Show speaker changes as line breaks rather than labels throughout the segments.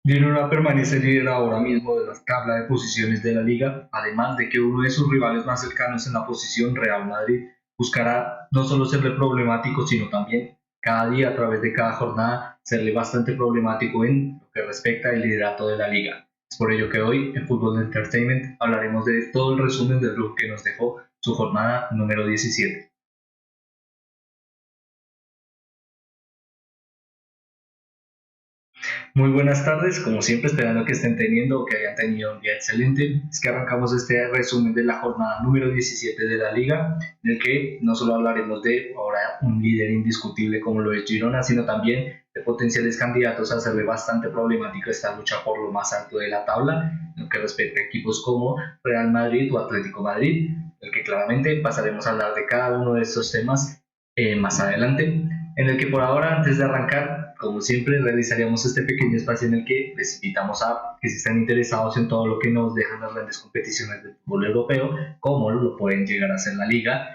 Girona permanece líder ahora mismo de la tabla de posiciones de la liga, además de que uno de sus rivales más cercanos en la posición, Real Madrid, buscará no solo serle problemático, sino también cada día a través de cada jornada serle bastante problemático en lo que respecta al liderato de la liga. Es por ello que hoy en Fútbol Entertainment hablaremos de todo el resumen del club que nos dejó su jornada número 17. Muy buenas tardes, como siempre esperando que estén teniendo o que hayan tenido un día excelente. Es que arrancamos este resumen de la jornada número 17 de la liga, en el que no solo hablaremos de ahora un líder indiscutible como lo es Girona, sino también de potenciales candidatos a hacerle bastante problemático esta lucha por lo más alto de la tabla, en lo que respecta a equipos como Real Madrid o Atlético Madrid, el que claramente pasaremos a hablar de cada uno de estos temas más adelante, en el que por ahora, antes de arrancar, como siempre, realizaríamos este pequeño espacio en el que les invitamos a que si están interesados en todo lo que nos dejan las grandes competiciones del fútbol europeo, como lo pueden llegar a ser la liga,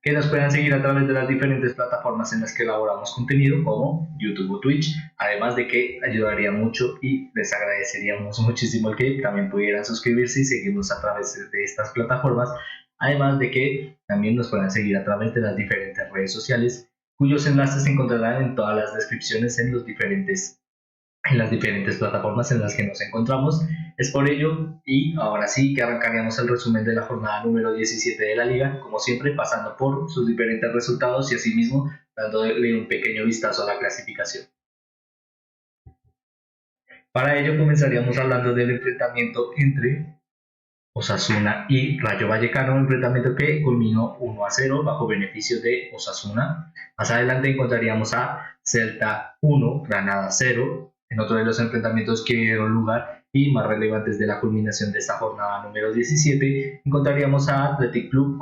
que nos puedan seguir a través de las diferentes plataformas en las que elaboramos contenido, como YouTube o Twitch, además de que ayudaría mucho y les agradeceríamos muchísimo el que también pudieran suscribirse y seguirnos a través de estas plataformas, además de que también nos puedan seguir a través de las diferentes redes sociales, cuyos enlaces se encontrarán en todas las descripciones en las diferentes plataformas en las que nos encontramos. Es por ello, y ahora sí que arrancaríamos el resumen de la jornada número 17 de la liga, como siempre pasando por sus diferentes resultados y asimismo dándole un pequeño vistazo a la clasificación. Para ello comenzaríamos hablando del enfrentamiento entre Osasuna y Rayo Vallecano, un enfrentamiento que culminó 1-0 bajo beneficio de Osasuna. Más adelante encontraríamos a Celta 1, Granada 0, en otro de los enfrentamientos que dieron lugar y más relevantes de la culminación de esta jornada número 17, encontraríamos a Athletic Club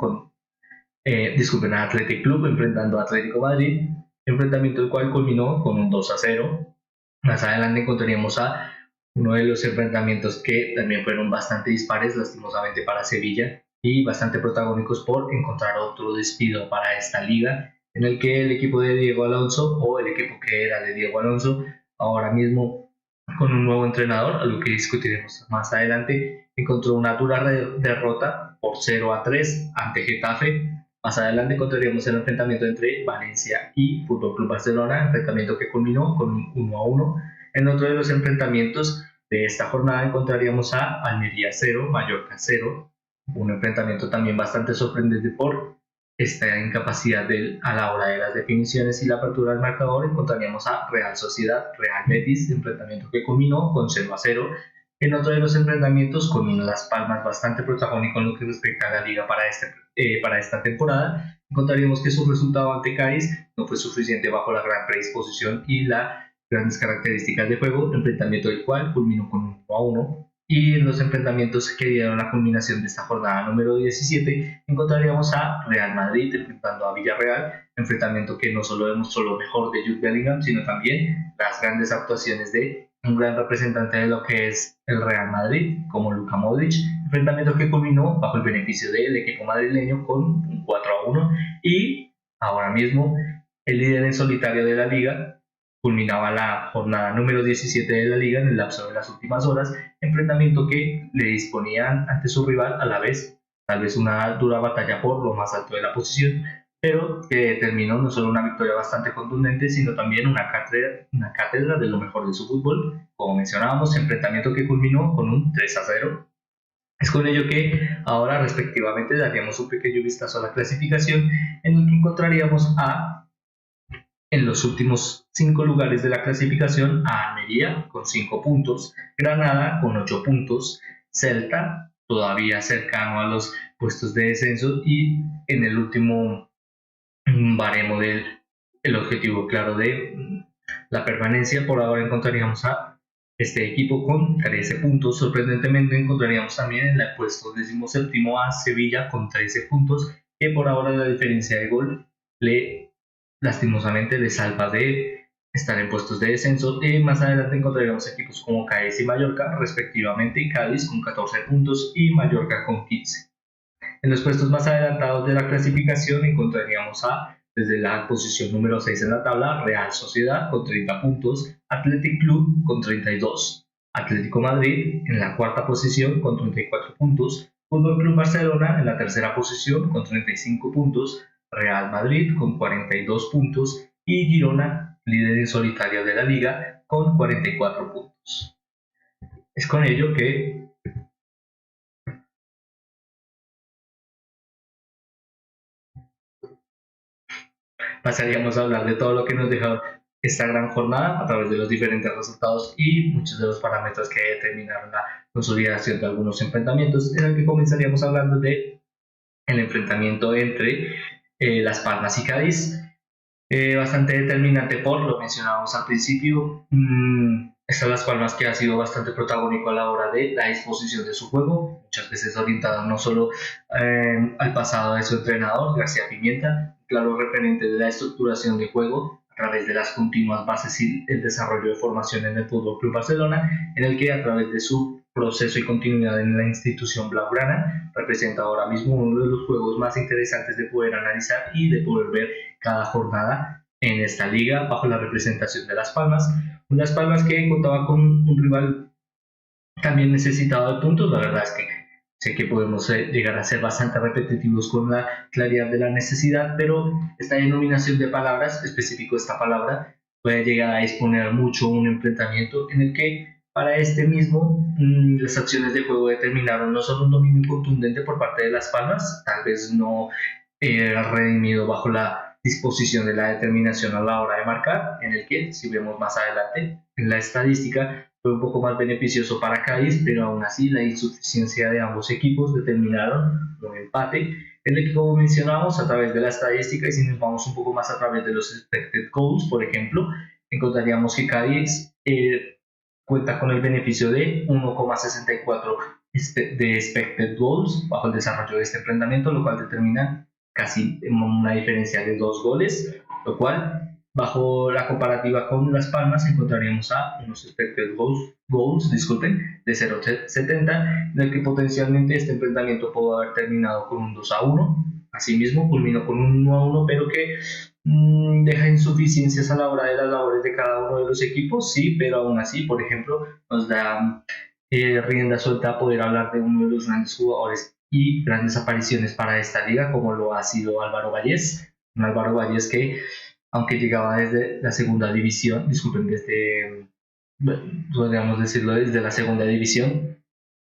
enfrentando a Atlético Madrid, enfrentamiento el cual culminó con un 2-0. Más adelante encontraríamos a uno de los enfrentamientos que también fueron bastante dispares, lastimosamente para Sevilla, y bastante protagónicos por encontrar otro despido para esta liga, en el que el equipo de Diego Alonso, o el equipo que era de Diego Alonso, ahora mismo con un nuevo entrenador, a lo que discutiremos más adelante, encontró una dura derrota por 0-3 ante Getafe. Más adelante encontraríamos el enfrentamiento entre Valencia y Fútbol Club Barcelona, enfrentamiento que culminó con un 1-1. En otro de los enfrentamientos de esta jornada encontraríamos a Almería 0, Mallorca 0, un enfrentamiento también bastante sorprendente por esta incapacidad a la hora de las definiciones y la apertura del marcador. Encontraríamos a Real Sociedad, Real Betis, enfrentamiento que culminó con 0-0. En otro de los enfrentamientos, con un Las Palmas bastante protagónico en lo que respecta a la liga para esta temporada, encontraríamos que su resultado ante Cádiz no fue suficiente bajo la gran predisposición y las grandes características de juego, enfrentamiento del cual culminó con un 1-1. Y en los enfrentamientos que dieron la culminación de esta jornada número 17, encontraríamos a Real Madrid enfrentando a Villarreal, enfrentamiento que no solo demostró lo mejor de Jude Bellingham, sino también las grandes actuaciones de un gran representante de lo que es el Real Madrid, como Luka Modric, enfrentamiento que culminó bajo el beneficio del equipo madrileño con un 4-1, y ahora mismo el líder en solitario de la liga culminaba la jornada número 17 de la liga en el lapso de las últimas horas, enfrentamiento que le disponían ante su rival a la vez, tal vez una dura batalla por lo más alto de la posición, pero que terminó no solo una victoria bastante contundente, sino también una cátedra de lo mejor de su fútbol, como mencionábamos, enfrentamiento que culminó con un 3-0. Es con ello que ahora respectivamente daríamos un pequeño vistazo a la clasificación, en el que encontraríamos en los últimos 5 lugares de la clasificación a Almería con 5 puntos, Granada con 8 puntos, Celta todavía cercano a los puestos de descenso y en el último baremo del el objetivo claro de la permanencia. Por ahora encontraríamos a este equipo con 13 puntos. Sorprendentemente encontraríamos también en el puesto 17 a Sevilla con 13 puntos, que por ahora la diferencia de gol lastimosamente le salva de estar en puestos de descenso. Más adelante encontraríamos equipos como Cádiz y Mallorca, respectivamente, Cádiz con 14 puntos y Mallorca con 15. En los puestos más adelantados de la clasificación encontraríamos desde la posición número 6 en la tabla, Real Sociedad con 30 puntos, Athletic Club con 32, Atlético Madrid en la cuarta posición con 34 puntos, Fútbol Club Barcelona en la tercera posición con 35 puntos, Real Madrid con 42 puntos y Girona, líder en solitario de la liga, con 44 puntos. Es con ello que pasaríamos a hablar de todo lo que nos dejó esta gran jornada a través de los diferentes resultados y muchos de los parámetros que determinaron la consolidación de algunos enfrentamientos, en el que comenzaríamos hablando de el enfrentamiento entre Las Palmas y Cádiz. Bastante determinante por, lo mencionábamos al principio, está Las Palmas, que ha sido bastante protagónico a la hora de la disposición de su juego, muchas veces orientado no solo al pasado de su entrenador, García Pimienta, claro referente de la estructuración de juego a través de las continuas bases y el desarrollo de formación en el Fútbol Club Barcelona, en el que a través de su proceso y continuidad en la institución blaugrana representa ahora mismo uno de los juegos más interesantes de poder analizar y de poder ver cada jornada en esta liga bajo la representación de Las Palmas. Las Palmas que contaba con un rival también necesitado de puntos. La verdad es que sé que podemos llegar a ser bastante repetitivos con la claridad de la necesidad, pero esta denominación de palabras, específico esta palabra, puede llegar a exponer mucho un enfrentamiento en el que para este mismo las acciones de juego determinaron no solo un dominio contundente por parte de Las Palmas, tal vez no redimido bajo la disposición de la determinación a la hora de marcar, en el que, si vemos más adelante en la estadística, fue un poco más beneficioso para Cádiz, pero aún así la insuficiencia de ambos equipos determinaron un empate, en el que, como mencionábamos, a través de la estadística, y si nos vamos un poco más a través de los expected goals, por ejemplo, encontraríamos que Cádiz cuenta con el beneficio de 1,64 de expected goals bajo el desarrollo de este enfrentamiento, lo cual determina casi una diferencia de 2 goles, lo cual bajo la comparativa con Las Palmas encontraríamos a unos expected goals de 0,70, en el que potencialmente este enfrentamiento pudo haber terminado con un 2-1. Asimismo culminó con un 1-1, pero que deja insuficiencias a la hora de las labores de cada uno de los equipos, sí, pero aún así, por ejemplo, nos da rienda suelta a poder hablar de uno de los grandes jugadores y grandes apariciones para esta liga, como lo ha sido Álvaro Vallés, un Álvaro Vallés que, aunque llegaba desde la segunda división, podríamos decirlo, desde la segunda división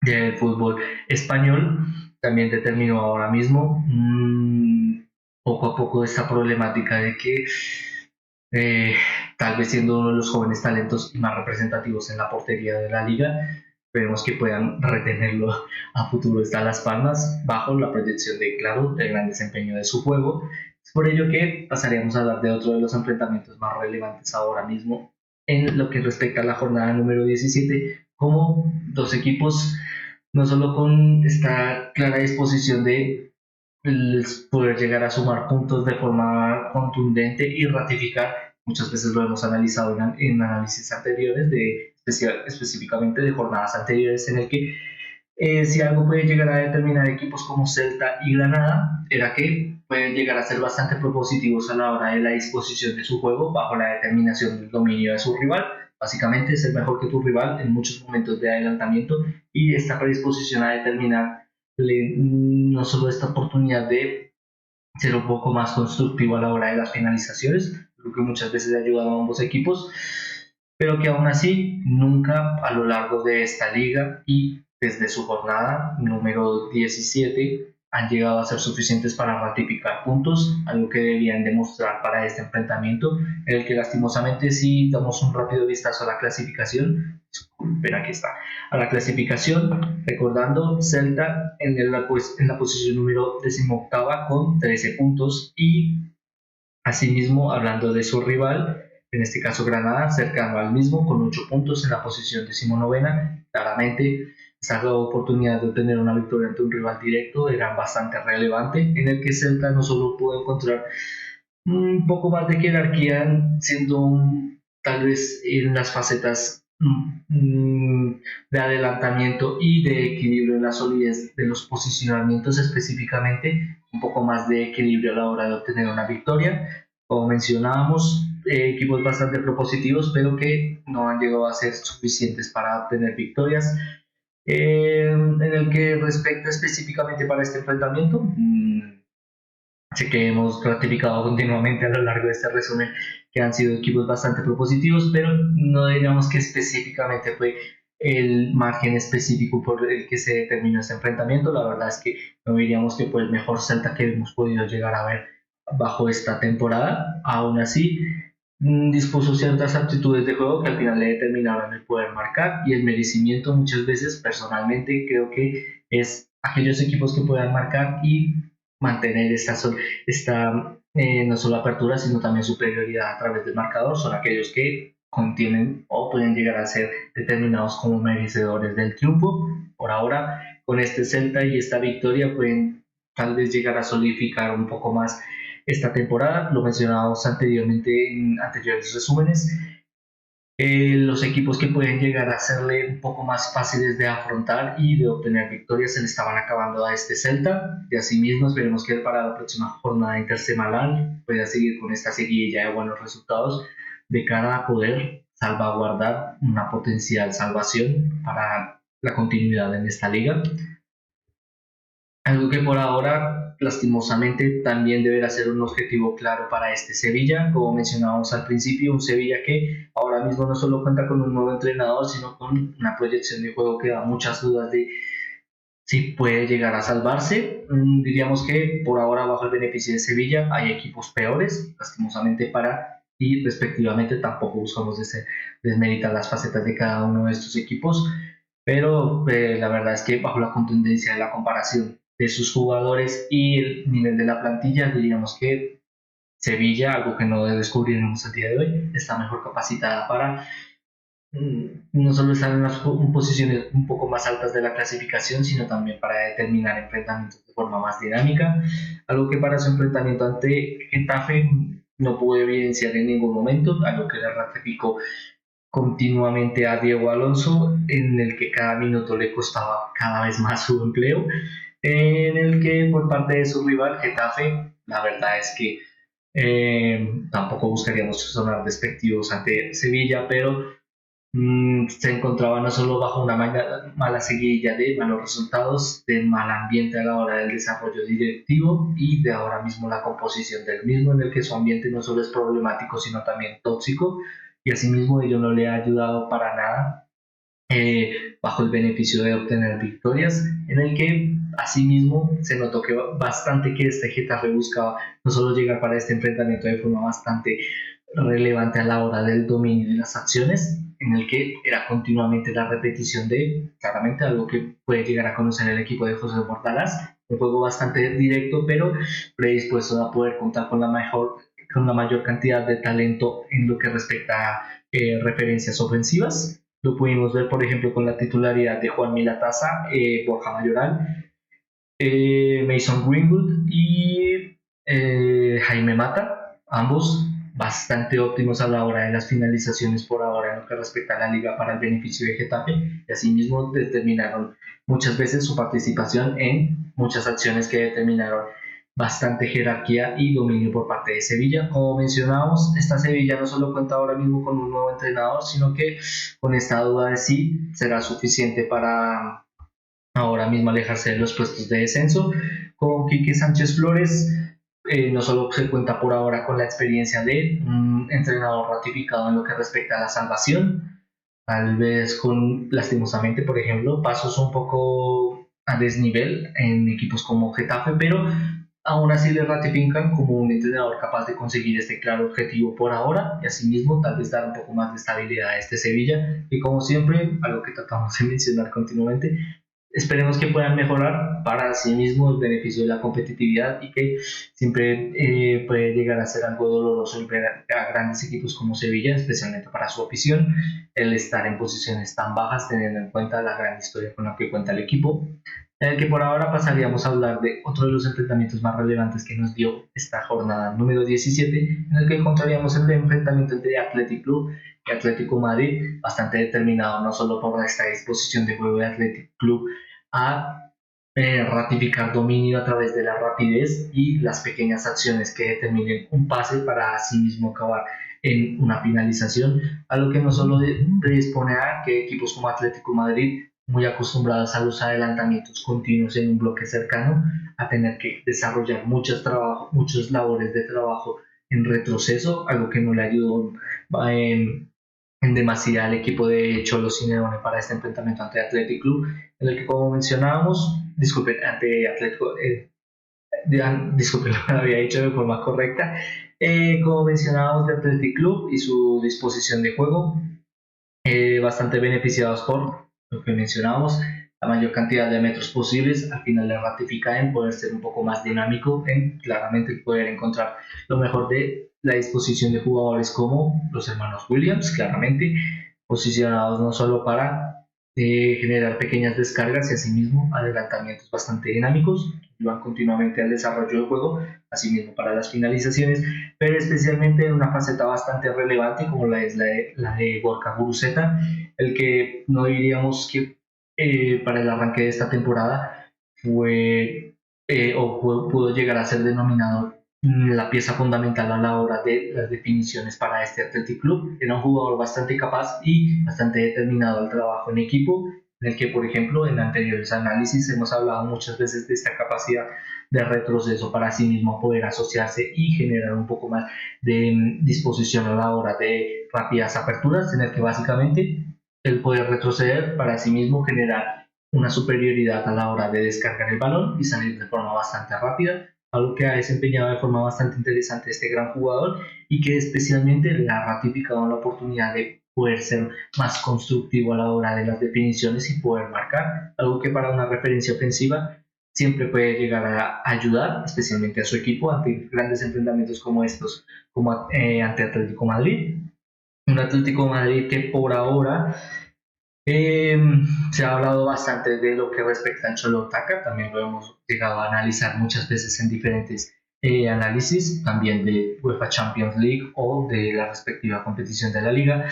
del fútbol español, también determinó ahora mismo poco a poco esta problemática de que tal vez siendo uno de los jóvenes talentos más representativos en la portería de la liga, esperemos que puedan retenerlo a futuro. Está Las Palmas bajo la proyección de, claro, del gran desempeño de su juego. Es por ello que pasaríamos a hablar de otro de los enfrentamientos más relevantes ahora mismo en lo que respecta a la jornada número 17, como dos equipos no solo con esta clara disposición de poder llegar a sumar puntos de forma contundente y ratificar. Muchas veces lo hemos analizado en análisis anteriores, específicamente de jornadas anteriores, en el que si algo puede llegar a determinar equipos como Celta y Granada, era que pueden llegar a ser bastante propositivos a la hora de la disposición de su juego bajo la determinación del dominio de su rival. Básicamente, ser mejor que tu rival en muchos momentos de adelantamiento y esta predisposición a determinar no solo esta oportunidad de ser un poco más constructivo a la hora de las finalizaciones, creo que muchas veces ha ayudado a ambos equipos, pero que aún así nunca a lo largo de esta liga y desde su jornada número 17 han llegado a ser suficientes para ratificar puntos, algo que debían demostrar para este enfrentamiento, en el que lastimosamente, si damos un rápido vistazo a la clasificación, disculpen, aquí está, a la clasificación, recordando Celta en la posición número 18 con 13 puntos y asimismo, hablando de su rival, en este caso Granada, cercano al mismo con 8 puntos en la posición 19, claramente esa oportunidad de obtener una victoria ante un rival directo era bastante relevante, en el que Celta no solo pudo encontrar un poco más de jerarquía, siendo tal vez en las facetas de adelantamiento y de equilibrio en la solidez de los posicionamientos, específicamente un poco más de equilibrio a la hora de obtener una victoria. Como mencionábamos, equipos bastante propositivos, pero que no han llegado a ser suficientes para obtener victorias. En el que respecta específicamente para este enfrentamiento, sé que hemos ratificado continuamente a lo largo de este resumen que han sido equipos bastante propositivos, pero no diríamos que específicamente fue el margen específico por el que se determinó este enfrentamiento. La verdad es que no diríamos que fue el mejor Celta que hemos podido llegar a ver bajo esta temporada. Aún así, dispuso ciertas aptitudes de juego que al final le determinaron el poder marcar, y el merecimiento muchas veces, personalmente, creo que es aquellos equipos que puedan marcar y mantener esta no solo apertura, sino también superioridad a través del marcador, son aquellos que contienen o pueden llegar a ser determinados como merecedores del triunfo. Por ahora, con este Celta y esta victoria pueden tal vez llegar a solidificar un poco más esta temporada. Lo mencionábamos anteriormente en anteriores resúmenes. Los equipos que pueden llegar a serle un poco más fáciles de afrontar y de obtener victorias se le estaban acabando a este Celta. De asimismo, esperemos que para la próxima jornada intersemanal pueda seguir con esta seguidilla de buenos resultados de cara a poder salvaguardar una potencial salvación para la continuidad en esta liga. Algo que por ahora, lastimosamente, también deberá ser un objetivo claro para este Sevilla. Como mencionábamos al principio, un Sevilla que ahora mismo no solo cuenta con un nuevo entrenador, sino con una proyección de juego que da muchas dudas de si puede llegar a salvarse. Diríamos que por ahora, bajo el beneficio de Sevilla, hay equipos peores, lastimosamente y respectivamente tampoco buscamos desmeritar las facetas de cada uno de estos equipos, pero la verdad es que bajo la contundencia de la comparación de sus jugadores y el nivel de la plantilla, diríamos que Sevilla, algo que no descubriremos el día de hoy, está mejor capacitada para no solo estar en las posiciones un poco más altas de la clasificación, sino también para determinar enfrentamientos de forma más dinámica, algo que para su enfrentamiento ante Getafe no pudo evidenciar en ningún momento, algo que le ratificó continuamente a Diego Alonso, en el que cada minuto le costaba cada vez más su empleo, en el que por parte de su rival Getafe, la verdad es que tampoco buscaríamos sonar despectivos ante Sevilla, pero se encontraba no solo bajo una mala seguidilla de malos resultados, de mal ambiente a la hora del desarrollo directivo y de ahora mismo la composición del mismo, en el que su ambiente no solo es problemático, sino también tóxico, y asimismo ello no le ha ayudado para nada bajo el beneficio de obtener victorias, en el que asimismo se notó que bastante que este Getafe buscaba no solo llegar para este enfrentamiento de forma bastante relevante a la hora del dominio de las acciones, en el que era continuamente la repetición de claramente algo que puede llegar a conocer el equipo de José Mortalas, un juego bastante directo, pero predispuesto a poder contar con la mayor cantidad de talento en lo que respecta a referencias ofensivas. Lo pudimos ver, por ejemplo, con la titularidad de Juan Milataza, Borja Mayoral, Mason Greenwood y Jaime Mata, ambos bastante óptimos a la hora de las finalizaciones por ahora en lo que respecta a la liga para el beneficio de Getafe, y asimismo determinaron muchas veces su participación en muchas acciones que determinaron bastante jerarquía y dominio por parte de Sevilla. Como mencionábamos, esta Sevilla no solo cuenta ahora mismo con un nuevo entrenador, sino que con esta duda de si será suficiente para ahora mismo alejarse de los puestos de descenso. Con Quique Sánchez Flores no solo se cuenta por ahora con la experiencia de un entrenador ratificado en lo que respecta a la salvación, tal vez con, lastimosamente, por ejemplo, pasos un poco a desnivel en equipos como Getafe, pero aún así le ratifican como un entrenador capaz de conseguir este claro objetivo por ahora, y asimismo tal vez dar un poco más de estabilidad a este Sevilla, y como siempre, algo que tratamos de mencionar continuamente, esperemos que puedan mejorar para sí mismo el beneficio de la competitividad, y que siempre puede llegar a ser algo doloroso ver a grandes equipos como Sevilla, especialmente para su afición, el estar en posiciones tan bajas, teniendo en cuenta la gran historia con la que cuenta el equipo. En el que por ahora pasaríamos a hablar de otro de los enfrentamientos más relevantes que nos dio esta jornada número 17, en el que encontraríamos el enfrentamiento entre Athletic Club y Atlético Madrid, bastante determinado no solo por esta disposición de juego de Athletic Club a ratificar dominio a través de la rapidez y las pequeñas acciones que determinen un pase para así mismo acabar en una finalización, a lo que no solo predispone a que equipos como Atlético Madrid, muy acostumbrados a los adelantamientos continuos en un bloque cercano, a tener que desarrollar muchos labores de trabajo en retroceso, algo que no le ayudó en demasía al equipo de Cholo Simeone para este enfrentamiento ante Athletic Club, en el que, como mencionábamos, disculpen, ante Atlético, disculpen, lo había dicho de forma correcta, como mencionábamos, de Athletic Club y su disposición de juego, bastante beneficiados por lo que mencionábamos, la mayor cantidad de metros posibles, al final le ratifica en poder ser un poco más dinámico, en claramente poder encontrar lo mejor de la disposición de jugadores como los hermanos Williams, claramente posicionados no solo para generar pequeñas descargas y asimismo adelantamientos bastante dinámicos, van continuamente al desarrollo del juego, asimismo para las finalizaciones, pero especialmente en una faceta bastante relevante como la de Gorka Guruceta, el que no diríamos que para el arranque de esta temporada fue pudo llegar a ser denominado la pieza fundamental a la hora de las definiciones para este Athletic Club. Era un jugador bastante capaz y bastante determinado al trabajo en equipo, en el que, por ejemplo, en anteriores análisis hemos hablado muchas veces de esta capacidad de retroceso para sí mismo poder asociarse y generar un poco más de disposición a la hora de rápidas aperturas, en el que básicamente el poder retroceder para sí mismo generar una superioridad a la hora de descargar el balón y salir de forma bastante rápida, algo que ha desempeñado de forma bastante interesante este gran jugador y que especialmente le ha ratificado la oportunidad de poder ser más constructivo a la hora de las definiciones y poder marcar, algo que para una referencia ofensiva siempre puede llegar a ayudar, especialmente a su equipo ante grandes enfrentamientos como estos, como ante Atlético Madrid. Un Atlético Madrid que por ahora eh, se ha hablado bastante de lo que respecta al Cholo Otaka, también lo hemos llegado a analizar muchas veces en diferentes análisis, también de UEFA Champions League o de la respectiva competición de la liga,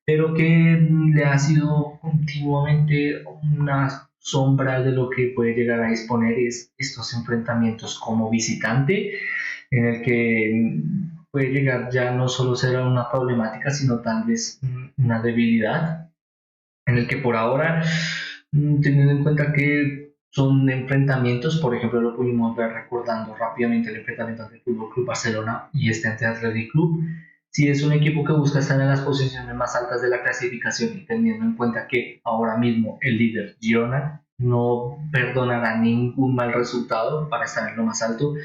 pero que le ha sido continuamente una sombra de lo que puede llegar a disponer es estos enfrentamientos como visitante, en el que puede llegar ya no solo ser una problemática, sino tal vez una debilidad en el que por ahora, teniendo en cuenta que son enfrentamientos, por ejemplo, lo pudimos ver recordando rápidamente el enfrentamiento ante el Fútbol Club Barcelona y este ante Athletic Club. Si es un equipo que busca estar en las posiciones más altas de la clasificación y teniendo en cuenta que ahora mismo el líder Girona no perdonará ningún mal resultado para estar en lo más alto,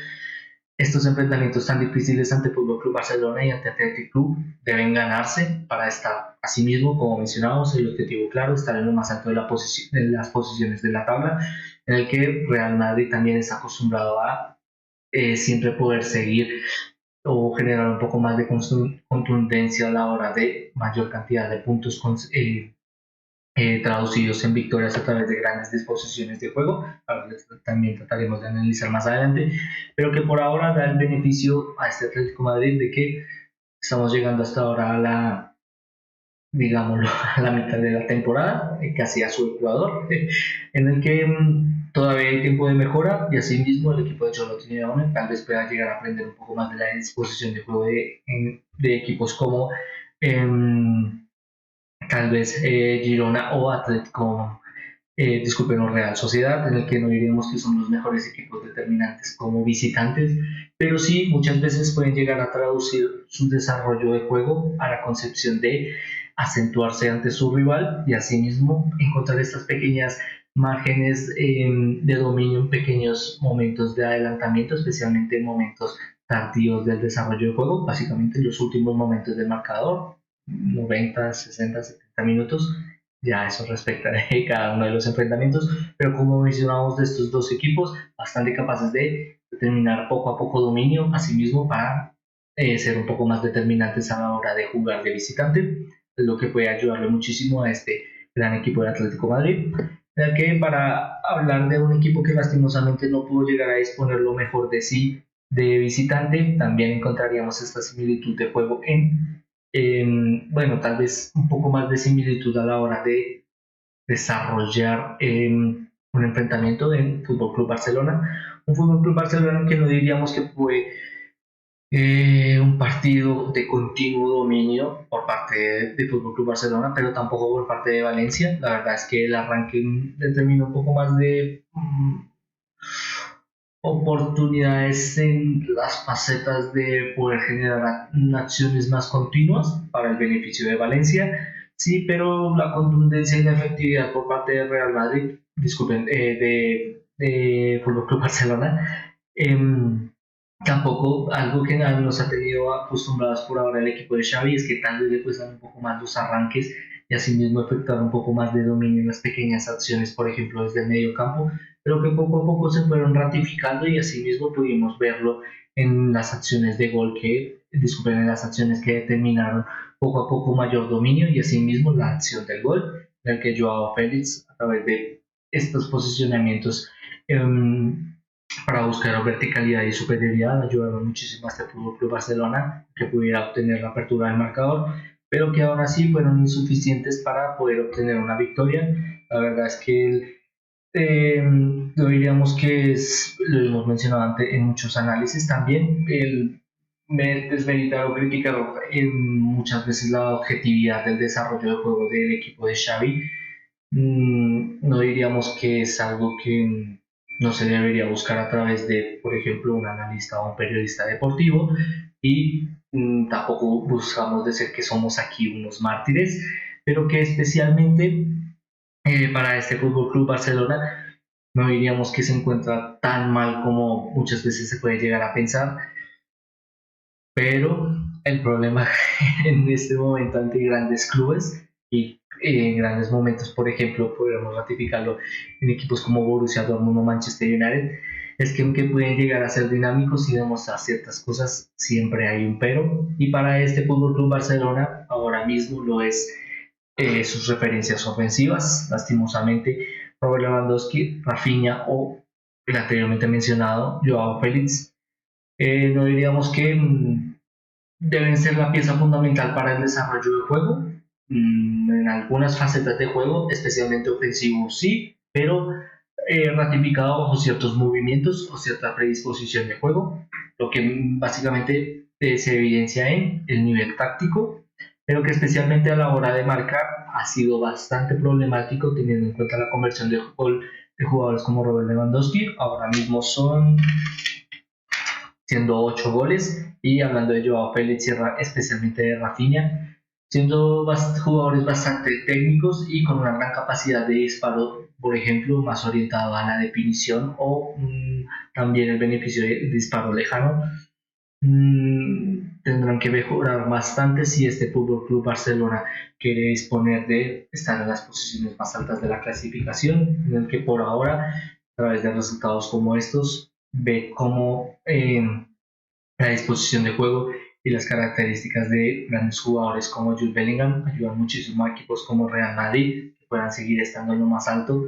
estos enfrentamientos tan difíciles ante Fútbol Club Barcelona y ante Athletic Club deben ganarse para estar, asimismo, como mencionábamos, el objetivo claro, estar en lo más alto de las posiciones de la tabla, en el que Real Madrid también está acostumbrado a siempre poder seguir o generar un poco más de contundencia a la hora de mayor cantidad de puntos traducidos en victorias a través de grandes disposiciones de juego, también trataremos de analizar más adelante, pero que por ahora da el beneficio a este Atlético Madrid de que estamos llegando hasta ahora a la, digámoslo, a la mitad de la temporada, casi a su Ecuador, en el que todavía hay tiempo de mejora y asimismo el equipo de Cholo Simeone tal vez pueda llegar a aprender un poco más de la disposición de juego de equipos como tal vez Girona o Atlético, disculpen, o Real Sociedad, en el que no diríamos que son los mejores equipos determinantes como visitantes, pero sí muchas veces pueden llegar a traducir su desarrollo de juego a la concepción de acentuarse ante su rival y asimismo encontrar estas pequeñas márgenes de dominio en pequeños momentos de adelantamiento, especialmente en momentos tardíos del desarrollo de juego, básicamente en los últimos momentos del marcador, 90, 60, 70 minutos, ya eso respecta de cada uno de los enfrentamientos, pero como mencionamos de estos dos equipos, bastante capaces de determinar poco a poco dominio, asimismo para ser un poco más determinantes a la hora de jugar de visitante, lo que puede ayudarle muchísimo a este gran equipo de Atlético Madrid, ya que para hablar de un equipo que lastimosamente no pudo llegar a disponer lo mejor de sí de visitante, también encontraríamos esta similitud de juego bueno, tal vez un poco más de similitud a la hora de desarrollar un enfrentamiento en Fútbol Club Barcelona. Un Fútbol Club Barcelona que no diríamos que fue Un partido de continuo dominio por parte de Fútbol Club Barcelona, pero tampoco por parte de Valencia. La verdad es que el arranque determinó un poco más de oportunidades en las facetas de poder generar acciones más continuas para el beneficio de Valencia. Sí, pero la contundencia y la efectividad por parte de Real Madrid, disculpen, de Fútbol Club Barcelona, tampoco algo que nos ha tenido acostumbrados por ahora el equipo de Xavi es que tal vez le cuestan un poco más los arranques y asimismo efectuar un poco más de dominio en las pequeñas acciones, por ejemplo desde el medio campo, pero que poco a poco se fueron ratificando y asimismo pudimos verlo en las acciones de gol disculpen, en las acciones que determinaron poco a poco mayor dominio y asimismo la acción del gol, en el que Joao Félix a través de estos posicionamientos para buscar verticalidad y superioridad ayudaron muchísimo a este Fútbol Club Barcelona que pudiera obtener la apertura del marcador, pero que aún así fueron insuficientes para poder obtener una victoria. La verdad es que lo diríamos que es, lo hemos mencionado antes en muchos análisis también, el desmeritar o criticar muchas veces la objetividad del desarrollo de juego del equipo de Xavi. No diríamos que es algo que no se debería buscar a través de, por ejemplo, un analista o un periodista deportivo y tampoco buscamos decir que somos aquí unos mártires, pero que especialmente para este Fútbol Club Barcelona no diríamos que se encuentra tan mal como muchas veces se puede llegar a pensar, pero el problema en este momento ante grandes clubes y en grandes momentos, por ejemplo, podríamos ratificarlo en equipos como Borussia Dortmund o Manchester United, es que aunque pueden llegar a ser dinámicos y demostrar ciertas cosas, siempre hay un pero. Y para este Fútbol Club Barcelona, ahora mismo lo es sus referencias ofensivas, lastimosamente, Robert Lewandowski, Rafinha o el anteriormente mencionado Joao Félix. No diríamos que deben ser la pieza fundamental para el desarrollo del juego. En algunas facetas de juego, especialmente ofensivo, sí, pero ratificado bajo ciertos movimientos o cierta predisposición de juego, lo que básicamente se evidencia en el nivel táctico, pero que especialmente a la hora de marcar ha sido bastante problemático teniendo en cuenta la conversión de gol de jugadores como Robert Lewandowski. Ahora mismo son siendo 8 goles. Y hablando de Joao Félix y especialmente de Rafinha, siendo jugadores bastante técnicos y con una gran capacidad de disparo, por ejemplo, más orientado a la definición o también el beneficio de disparo lejano. Tendrán que mejorar bastante si este Fútbol Club Barcelona quiere disponer de estar en las posiciones más altas de la clasificación, en el que por ahora, a través de resultados como estos, ve cómo la disposición de juego y las características de grandes jugadores como Jude Bellingham ayudan muchísimo a equipos como Real Madrid que puedan seguir estando en lo más alto,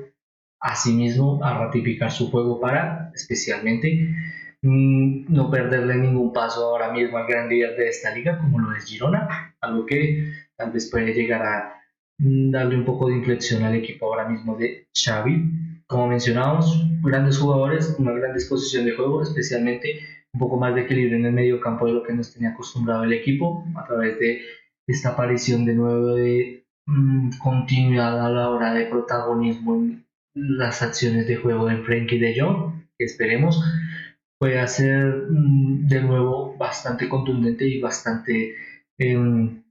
asimismo a ratificar su juego para especialmente no perderle ningún paso ahora mismo al gran líder de esta liga como lo es Girona, algo que tal vez puede llegar a darle un poco de inflexión al equipo ahora mismo de Xavi. Como mencionábamos, grandes jugadores, una gran disposición de juego, especialmente un poco más de equilibrio en el medio campo de lo que nos tenía acostumbrado el equipo a través de esta aparición de nuevo de continuidad a la hora de protagonismo en las acciones de juego de Frenkie de Jong, que esperemos pueda ser de nuevo bastante contundente y bastante eh,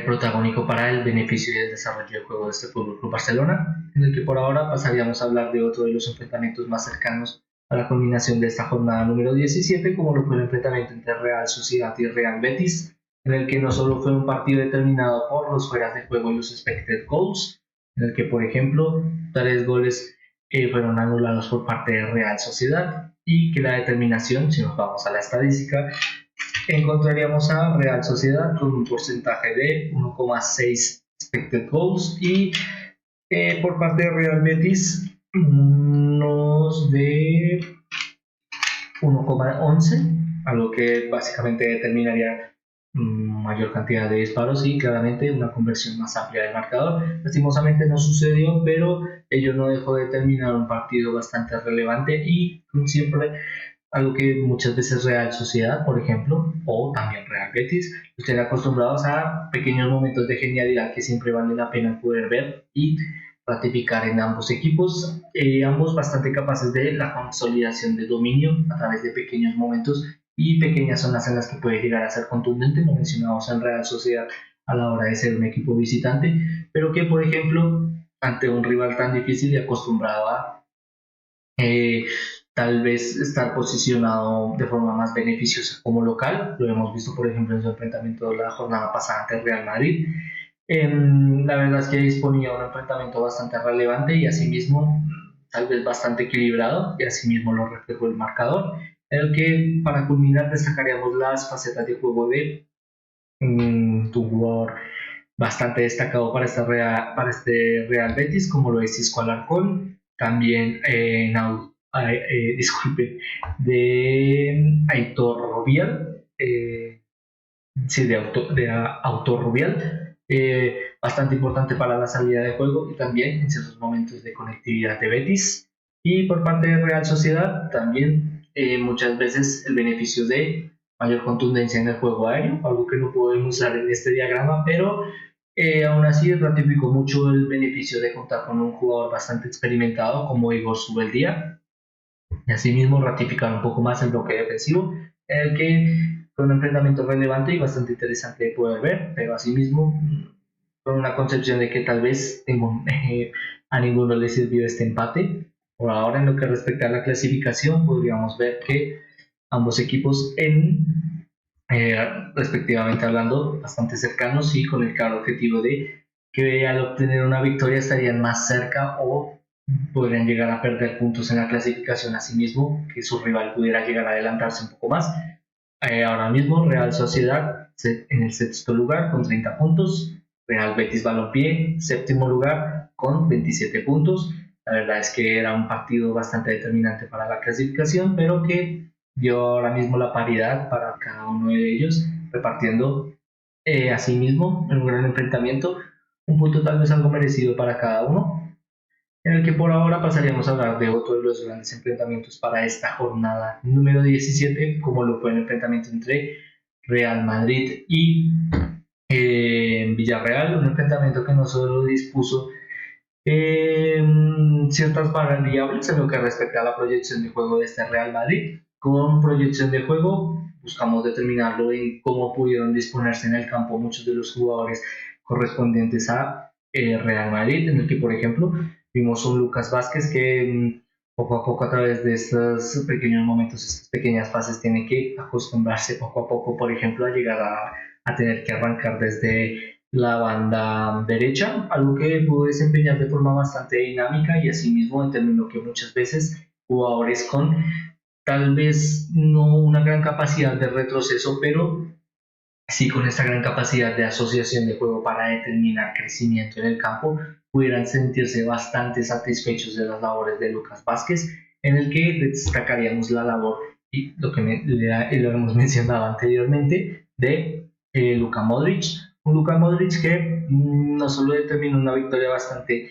protagónico para el beneficio y el desarrollo del juego de este Fútbol Club Barcelona, en el que por ahora pasaríamos a hablar de otro de los enfrentamientos más cercanos a la culminación de esta jornada número 17, como lo fue el enfrentamiento entre Real Sociedad y Real Betis, en el que no solo fue un partido determinado por los fueras de juego y los expected goals, en el que, por ejemplo, 3 goles fueron anulados por parte de Real Sociedad y que la determinación, si nos vamos a la estadística, encontraríamos a Real Sociedad con un porcentaje de 1,6 expected goals y por parte de Real Betis unos de 1,11, a lo que básicamente determinaría mayor cantidad de disparos y claramente una conversión más amplia del marcador. Lastimosamente no sucedió, pero ello no dejó de terminar un partido bastante relevante y siempre algo que muchas veces Real Sociedad, por ejemplo, o también Real Betis, estén acostumbrados a pequeños momentos de genialidad que siempre vale la pena poder ver y ratificar en ambos equipos, ambos bastante capaces de la consolidación de dominio a través de pequeños momentos y pequeñas zonas en las que puede llegar a ser contundente. Lo mencionamos en Real Sociedad a la hora de ser un equipo visitante, pero que, por ejemplo, ante un rival tan difícil y acostumbrado a eh, tal vez estar posicionado de forma más beneficiosa como local. Lo hemos visto, por ejemplo, en su enfrentamiento de la jornada pasada ante el Real Madrid. La verdad es que disponía un enfrentamiento bastante relevante y asimismo tal vez bastante equilibrado, y asimismo lo reflejó el marcador, en el que para culminar destacaríamos las facetas de juego de tu jugador bastante destacado para este Real Betis, como lo es Isco Alarcón, también disculpe, de Aitor Rubial, sí, de Autor Rubial, bastante importante para la salida de juego y también en ciertos momentos de conectividad de Betis. Y por parte de Real Sociedad, también muchas veces el beneficio de mayor contundencia en el juego aéreo, algo que no podemos usar en este diagrama, pero aún así ratificó mucho el beneficio de contar con un jugador bastante experimentado como Igor Subeldía, y asimismo ratificar un poco más el bloque defensivo, en el que fue un enfrentamiento relevante y bastante interesante de poder ver, pero asimismo con una concepción de que tal vez a ninguno le sirvió este empate. Por ahora, en lo que respecta a la clasificación, podríamos ver que ambos equipos respectivamente hablando, bastante cercanos y con el claro objetivo de que al obtener una victoria estarían más cerca o podrían llegar a perder puntos en la clasificación, asimismo que su rival pudiera llegar a adelantarse un poco más. Ahora mismo Real Sociedad en el sexto lugar con 30 puntos, Real Betis Balompié séptimo lugar con 27 puntos. La verdad es que era un partido bastante determinante para la clasificación, pero que dio ahora mismo la paridad para cada uno de ellos, repartiendo asimismo en un gran enfrentamiento, un punto tal vez algo merecido para cada uno, en el que por ahora pasaríamos a hablar de otro de los grandes enfrentamientos para esta jornada número 17, como lo fue el enfrentamiento entre Real Madrid y Villarreal, un enfrentamiento que no solo dispuso ciertas variables en lo que respecta a la proyección de juego de este Real Madrid. Con proyección de juego buscamos determinarlo en cómo pudieron disponerse en el campo muchos de los jugadores correspondientes a Real Madrid, en el que por ejemplo vimos un Lucas Vázquez que poco a poco a través de estos pequeños momentos, estas pequeñas fases, tiene que acostumbrarse poco a poco, por ejemplo, a llegar a tener que arrancar desde la banda derecha, algo que pudo desempeñar de forma bastante dinámica y asimismo determinó que muchas veces jugadores con tal vez no una gran capacidad de retroceso, pero sí con esta gran capacidad de asociación de juego para determinar crecimiento en el campo, pudieran sentirse bastante satisfechos de las labores de Lucas Vázquez, en el que destacaríamos la labor y lo hemos mencionado anteriormente de Luka Modric, un Luka Modric que no solo determinó una victoria bastante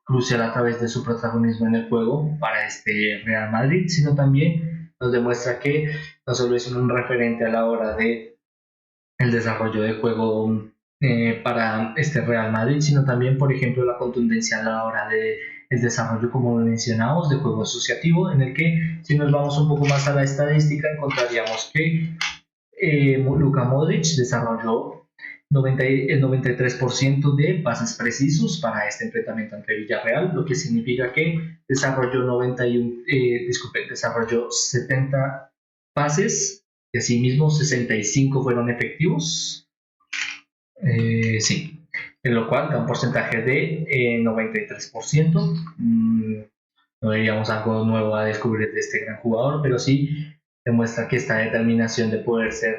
crucial a través de su protagonismo en el juego para este Real Madrid, sino también nos demuestra que no solo es un referente a la hora de el desarrollo de juego para este Real Madrid, sino también, por ejemplo, la contundencia a la hora de el desarrollo, como mencionamos, de juego asociativo, en el que si nos vamos un poco más a la estadística, encontraríamos que Luka Modric desarrolló el 93% de pases precisos para este enfrentamiento ante Villarreal, lo que significa que desarrolló 70 pases, y asimismo 65 fueron efectivos. Sí, en lo cual da un porcentaje de 93%. No diríamos algo nuevo a descubrir de este gran jugador, pero sí demuestra que esta determinación de poder ser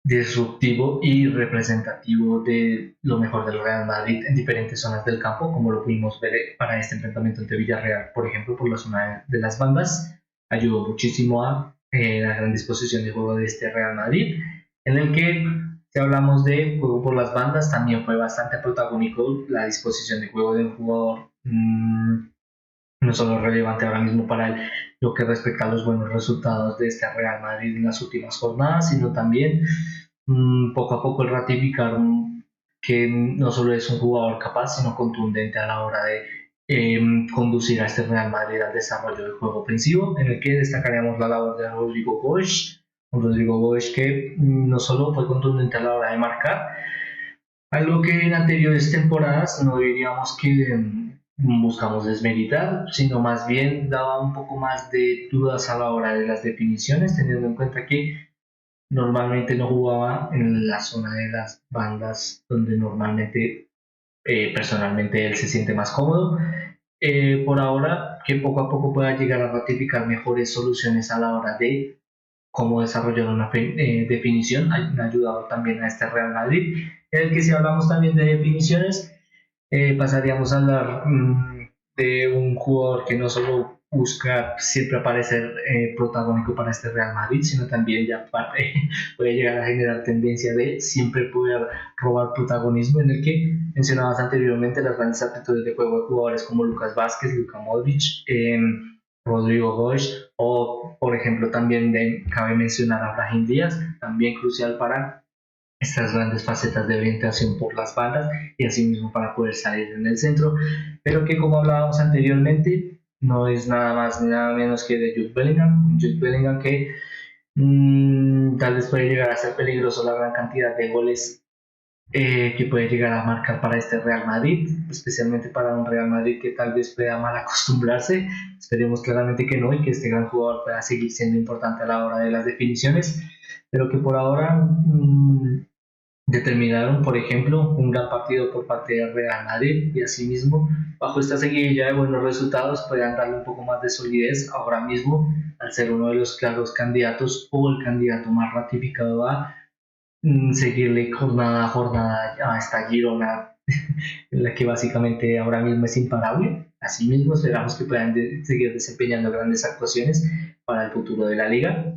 disruptivo y representativo de lo mejor del Real Madrid en diferentes zonas del campo, como lo pudimos ver para este enfrentamiento ante Villarreal, por ejemplo, por la zona de las bandas, ayudó muchísimo a la gran disposición de juego de este Real Madrid, en el que si hablamos de juego por las bandas, también fue bastante protagónico la disposición de juego de un jugador no solo relevante ahora mismo para lo que respecta a los buenos resultados de este Real Madrid en las últimas jornadas, sino también poco a poco el ratificar que no solo es un jugador capaz, sino contundente a la hora de conducir a este Real Madrid al desarrollo del juego ofensivo, en el que destacaríamos la labor de Rodrigo Goes, un Rodrigo Goes que no solo fue contundente a la hora de marcar, algo que en anteriores temporadas no diríamos que buscamos desmeritar, sino más bien daba un poco más de dudas a la hora de las definiciones, teniendo en cuenta que normalmente no jugaba en la zona de las bandas donde normalmente personalmente él se siente más cómodo. Por ahora, que poco a poco pueda llegar a ratificar mejores soluciones a la hora de cómo desarrollar una definición, ha ayudado también a este Real Madrid, en el que si hablamos también de definiciones, pasaríamos a hablar de un jugador que no solo busca siempre aparecer protagónico para este Real Madrid, sino también ya puede llegar a generar tendencia de siempre poder robar protagonismo, en el que mencionabas anteriormente las grandes aptitudes de juego de jugadores como Lucas Vázquez, Luka Modric, Rodrigo Goes, o por ejemplo también cabe mencionar a Brahim Díaz, también crucial para estas grandes facetas de orientación por las bandas y asimismo para poder salir en el centro, pero que como hablábamos anteriormente no es nada más ni nada menos que de Jude Bellingham que tal vez puede llegar a ser peligroso la gran cantidad de goles que puede llegar a marcar para este Real Madrid, especialmente para un Real Madrid que tal vez pueda mal acostumbrarse. Esperemos claramente que no y que este gran jugador pueda seguir siendo importante a la hora de las definiciones, pero que por ahora determinaron, por ejemplo, un gran partido por parte del Real Madrid y asimismo, bajo esta seguidilla de buenos resultados, puedan darle un poco más de solidez ahora mismo al ser uno de los claros candidatos o el candidato más ratificado a seguirle jornada a jornada a esta Girona, en la que básicamente ahora mismo es imparable. Asimismo, esperamos que puedan seguir desempeñando grandes actuaciones para el futuro de la liga,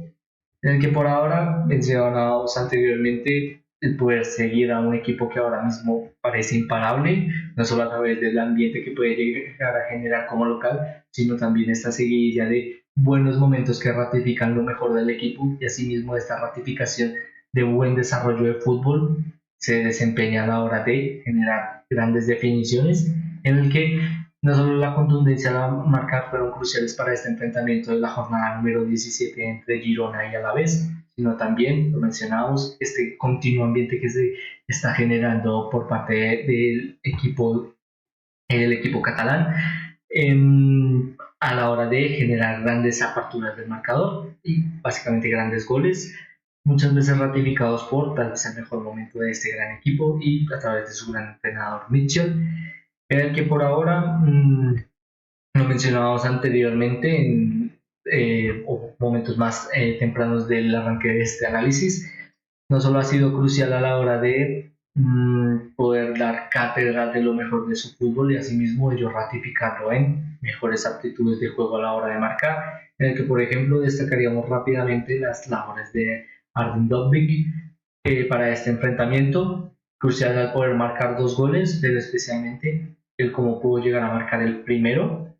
en el que por ahora mencionábamos anteriormente el poder seguir a un equipo que ahora mismo parece imparable, no solo a través del ambiente que puede llegar a generar como local, sino también esta seguidilla de buenos momentos que ratifican lo mejor del equipo y asimismo esta ratificación de buen desarrollo de fútbol se desempeña a la hora de generar grandes definiciones, en el que no solo la contundencia de la marca fueron cruciales para este enfrentamiento de la jornada número 17 entre Girona y Alavés, sino también, lo mencionamos, este continuo ambiente que se está generando por parte del equipo, el equipo catalán a la hora de generar grandes aperturas del marcador y básicamente grandes goles, muchas veces ratificados por tal vez el mejor momento de este gran equipo y a través de su gran entrenador Mitchell, en el que por ahora lo mencionábamos anteriormente en momentos más tempranos del arranque de este análisis, no solo ha sido crucial a la hora de poder dar cátedra de lo mejor de su fútbol y asimismo ello ratificarlo en mejores aptitudes de juego a la hora de marcar, en el que por ejemplo destacaríamos rápidamente las labores de Arden Dobbik para este enfrentamiento, crucial al poder marcar dos goles, pero especialmente el cómo pudo llegar a marcar el primero,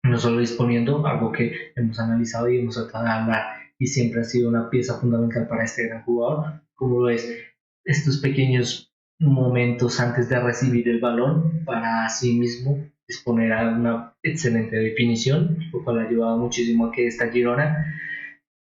no solo disponiendo, algo que hemos analizado y hemos tratado de hablar y siempre ha sido una pieza fundamental para este gran jugador, como lo es estos pequeños momentos antes de recibir el balón para sí mismo disponer a una excelente definición, lo cual ha ayudado muchísimo a que esta Girona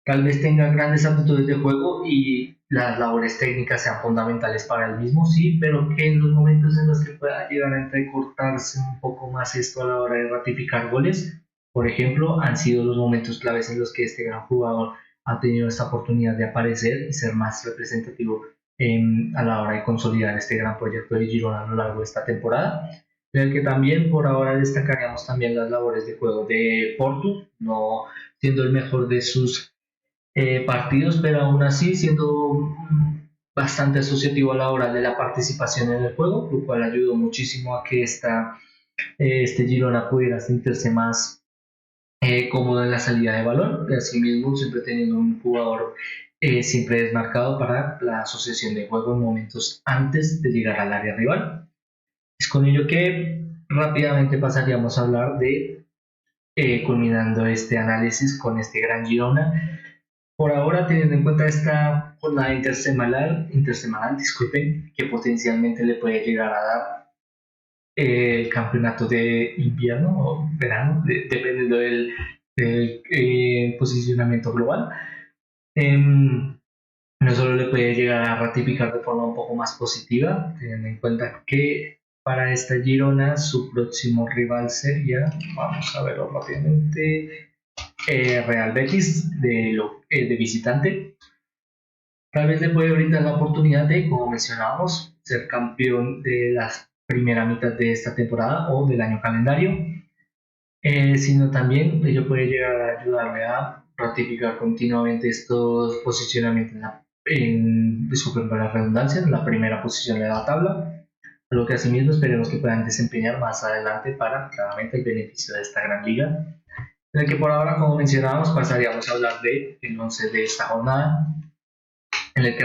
tal vez tenga grandes aptitudes de juego y las labores técnicas sean fundamentales para el mismo, sí, pero que en los momentos en los que pueda llegar a entrecortarse un poco más esto a la hora de ratificar goles, por ejemplo, han sido los momentos claves en los que este gran jugador ha tenido esta oportunidad de aparecer y ser más representativo a la hora de consolidar este gran proyecto de Girona a lo largo de esta temporada, en el que también por ahora destacaríamos también las labores de juego de Porto, no siendo el mejor de sus partidos, pero aún así siendo bastante asociativo a la hora de la participación en el juego, lo cual ayudó muchísimo a que este Girona pudiera sentirse más cómodo en la salida de balón y asimismo siempre teniendo un jugador siempre desmarcado para la asociación de juego en momentos antes de llegar al área rival. Es con ello que rápidamente pasaríamos a hablar de culminando este análisis con este gran Girona. Por ahora, teniendo en cuenta esta jornada intersemanal, disculpen, que potencialmente le puede llegar a dar el campeonato de invierno o verano, dependiendo del posicionamiento global. No solo le puede llegar a ratificar de forma un poco más positiva, teniendo en cuenta que para esta Girona su próximo rival sería, vamos a verlo rápidamente, Real Betis de visitante. Tal vez le puede brindar la oportunidad de, como mencionábamos, ser campeón de la primera mitad de esta temporada o del año calendario, sino también ello puede llegar a ayudarle a ratificar continuamente estos posicionamientos disculpen por la redundancia, en la primera posición de la tabla, lo que asimismo esperemos que puedan desempeñar más adelante para claramente el beneficio de esta gran liga, en el que por ahora, como mencionábamos, pasaríamos a hablar del 11 de esta jornada, en el que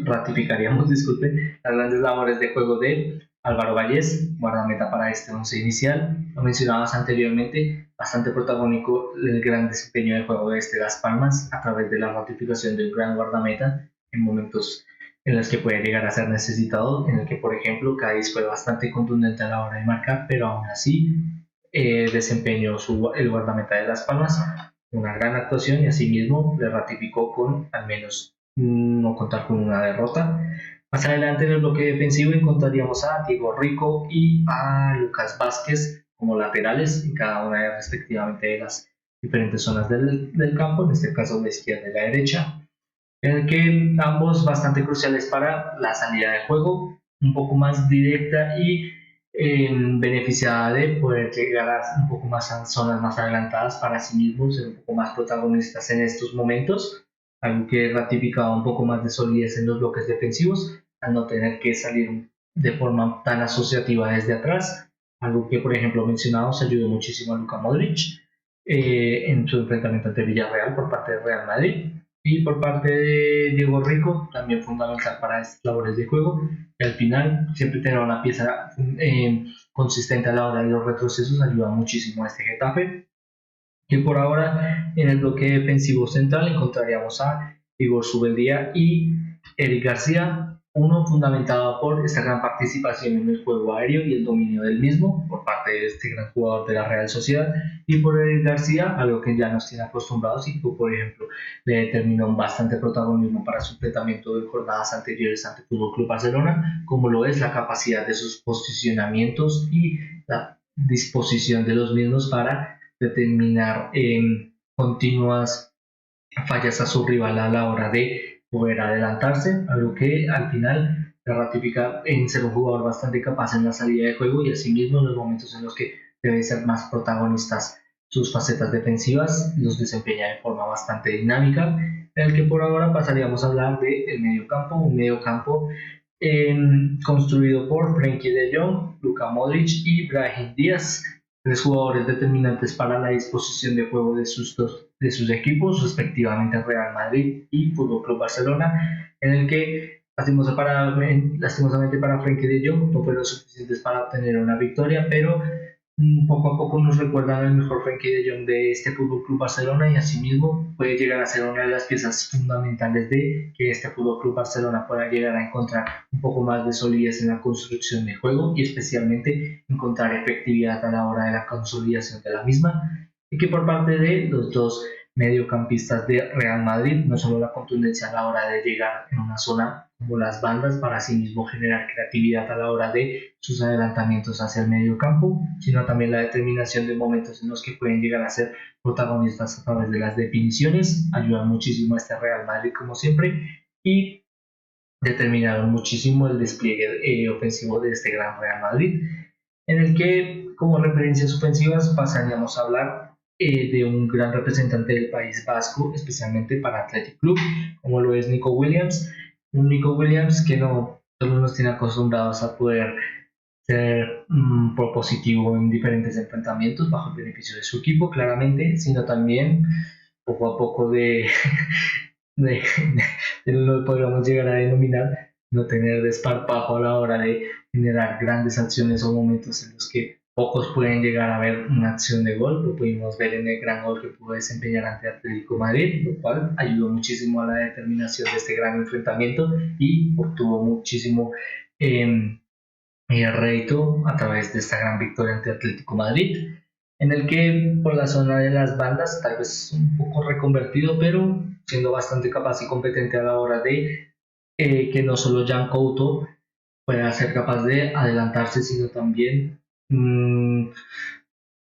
ratificaríamos, disculpe, las grandes labores de juego de Álvaro Vallés, guardameta para este once inicial. Lo mencionabas anteriormente, bastante protagónico el gran desempeño de juego de Las Palmas a través de la ratificación del gran guardameta en momentos en los que puede llegar a ser necesitado, en el que, por ejemplo, Cádiz fue bastante contundente a la hora de marcar, pero aún así desempeñó el guardameta de Las Palmas una gran actuación y asimismo le ratificó con al menos no contar con una derrota. Más adelante en el bloque defensivo encontraríamos a Diego Rico y a Lucas Vázquez como laterales en cada una de respectivamente de las diferentes zonas del campo, en este caso la izquierda y la derecha, en el que ambos bastante cruciales para la salida de juego, un poco más directa y beneficiada de poder llegar un poco más a zonas más adelantadas para sí mismos, ser un poco más protagonistas en estos momentos, algo que ratificaba un poco más de solidez en los bloques defensivos, al no tener que salir de forma tan asociativa desde atrás, algo que por ejemplo mencionamos ayudó muchísimo a Luka Modric en su enfrentamiento ante Villarreal por parte de Real Madrid. Y por parte de Diego Rico, también fundamental para estas labores de juego. Y al final, siempre tener una pieza consistente a la hora de los retrocesos ayuda muchísimo a este Getafe. Que por ahora en el bloque defensivo central encontraríamos a Igor Subeldía y Eric García, uno fundamentado por esta gran participación en el juego aéreo y el dominio del mismo por parte de este gran jugador de la Real Sociedad, y por Eric García, algo que ya nos tiene acostumbrados y que por ejemplo le determinó un bastante protagonismo para su tratamiento de jornadas anteriores ante Fútbol Club Barcelona, como lo es la capacidad de sus posicionamientos y la disposición de los mismos para determinar continuas fallas a su rival a la hora de poder adelantarse, algo que al final le ratifica en ser un jugador bastante capaz en la salida de juego y asimismo en los momentos en los que deben ser más protagonistas sus facetas defensivas los desempeña de forma bastante dinámica, en el que por ahora pasaríamos a hablar del mediocampo, un mediocampo construido por Frenkie de Jong, Luka Modric y Brahim Díaz, tres jugadores determinantes para la disposición de juego de sus equipos, respectivamente Real Madrid y Fútbol Club Barcelona, en el que lastimosamente para Frenkie de Jong no fueron suficientes para obtener una victoria, pero poco a poco nos recuerdan el mejor Frenkie de Jong de este Fútbol Club Barcelona y asimismo puede llegar a ser una de las piezas fundamentales de que este Fútbol Club Barcelona pueda llegar a encontrar un poco más de solidez en la construcción de juego y especialmente encontrar efectividad a la hora de la consolidación de la misma, y que por parte de los dos mediocampistas de Real Madrid no solo la contundencia a la hora de llegar en una zona como las bandas para sí mismo generar creatividad a la hora de sus adelantamientos hacia el medio campo, sino también la determinación de momentos en los que pueden llegar a ser protagonistas a través de las definiciones, ayudan muchísimo a este Real Madrid como siempre y determinaron muchísimo el despliegue ofensivo de este gran Real Madrid, en el que como referencias ofensivas pasaríamos a hablar de un gran representante del País Vasco, especialmente para Athletic Club, como lo es Nico Williams, un Nico Williams que no solo nos tiene acostumbrados a poder ser propositivo en diferentes enfrentamientos bajo el beneficio de su equipo, claramente, sino también poco a poco de, de lo que podríamos llegar a denominar no tener desparpajo a la hora de generar grandes acciones o momentos en los que pocos pueden llegar a ver una acción de gol. Lo pudimos ver en el gran gol que pudo desempeñar ante Atlético Madrid, lo cual ayudó muchísimo a la determinación de este gran enfrentamiento y obtuvo muchísimo eh, rédito a través de esta gran victoria ante Atlético Madrid, en el que por la zona de las bandas, tal vez un poco reconvertido, pero siendo bastante capaz y competente a la hora de que no solo Jan Couto pueda ser capaz de adelantarse, sino también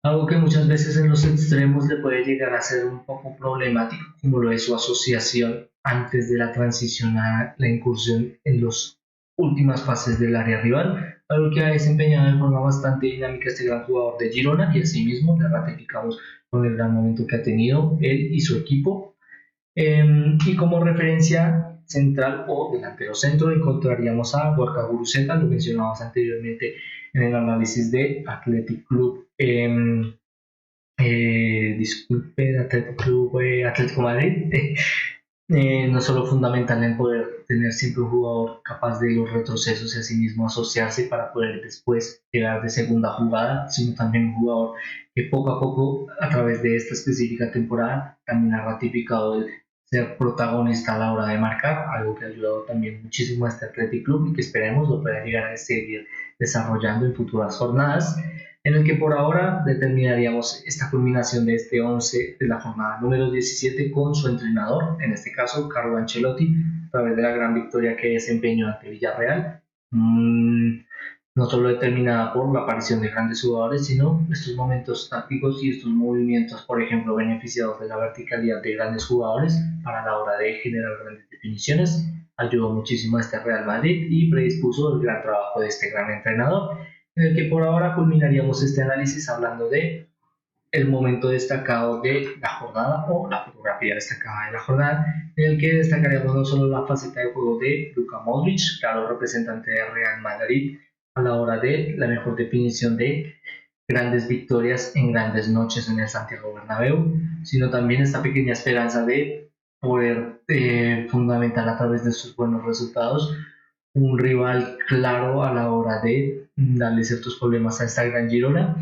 algo que muchas veces en los extremos le puede llegar a ser un poco problemático, como lo es su asociación antes de la transición a la incursión en las últimas fases del área rival, algo que ha desempeñado de forma bastante dinámica este gran jugador de Girona, y asimismo le ratificamos con el gran momento que ha tenido él y su equipo. Y como referencia central o delantero centro encontraríamos a Gorka Guruceta, lo mencionamos anteriormente en el análisis de Athletic Club, disculpe, Athletic Club Atlético Madrid. No solo fundamental en poder tener siempre un jugador capaz de los retrocesos y asimismo asociarse para poder después llegar de segunda jugada, sino también un jugador que poco a poco, a través de esta específica temporada, también ha ratificado el ser protagonista a la hora de marcar, algo que ha ayudado también muchísimo a este Athletic Club y que esperemos lo pueda llegar a seguir desarrollando en futuras jornadas, en el que por ahora determinaríamos esta culminación de este 11 de la jornada número 17 con su entrenador, en este caso Carlo Ancelotti, a través de la gran victoria que desempeñó ante Villarreal. No solo determinada por la aparición de grandes jugadores, sino estos momentos tácticos y estos movimientos, por ejemplo, beneficiados de la verticalidad de grandes jugadores para la hora de generar grandes definiciones, ayudó muchísimo a este Real Madrid y predispuso el gran trabajo de este gran entrenador, en el que por ahora culminaríamos este análisis hablando de el momento destacado de la jornada o la fotografía destacada de la jornada, en el que destacaríamos no solo la faceta de juego de Luka Modric, claro representante de Real Madrid, a la hora de la mejor definición de grandes victorias en grandes noches en el Santiago Bernabéu, sino también esta pequeña esperanza de poder fundamentar a través de sus buenos resultados un rival claro a la hora de darle ciertos problemas a esta gran Girona.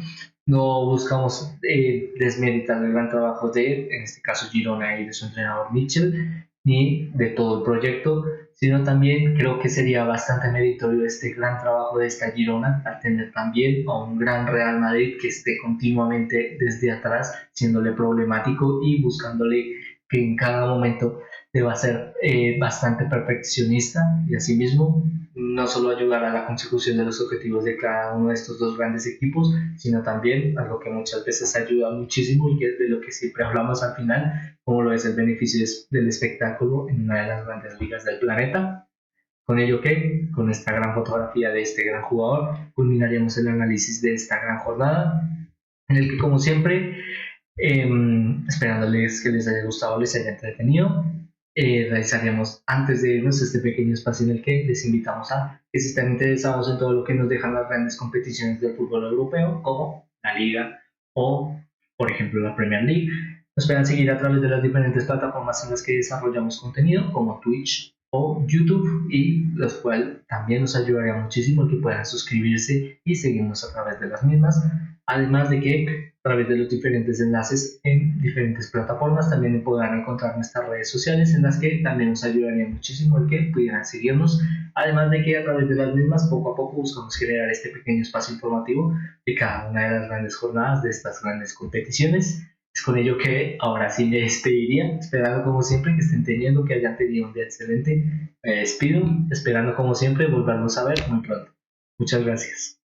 No buscamos desmeritar el gran trabajo de, en este caso, Girona y de su entrenador Mitchell, ni de todo el proyecto, sino también creo que sería bastante meritorio este gran trabajo de esta Girona al tener también a un gran Real Madrid que esté continuamente desde atrás, siéndole problemático y buscándole que en cada momento deba ser bastante perfeccionista y asimismo no solo ayudar a la consecución de los objetivos de cada uno de estos dos grandes equipos, sino también algo que muchas veces ayuda muchísimo y que es de lo que siempre hablamos al final, como lo es el beneficio del espectáculo en una de las grandes ligas del planeta. Con ello que, con esta gran fotografía de este gran jugador, culminaríamos el análisis de esta gran jornada, en el que como siempre, esperándoles que les haya gustado, les haya entretenido, realizaríamos antes de irnos este pequeño espacio en el que les invitamos a que si están interesados en todo lo que nos dejan las grandes competiciones del fútbol europeo, como la Liga o, por ejemplo, la Premier League, nos puedan seguir a través de las diferentes plataformas en las que desarrollamos contenido, como Twitch o YouTube, y los cuales también nos ayudaría muchísimo el que puedan suscribirse y seguirnos a través de las mismas, además de que a través de los diferentes enlaces en diferentes plataformas también podrán encontrar nuestras redes sociales, en las que también nos ayudaría muchísimo el que pudieran seguirnos, además de que a través de las mismas poco a poco buscamos generar este pequeño espacio informativo de cada una de las grandes jornadas de estas grandes competiciones. Es con ello que ahora sí me despediría, esperando como siempre que estén teniendo, que hayan tenido un día excelente. Me despido, esperando como siempre volvernos a ver muy pronto. Muchas gracias.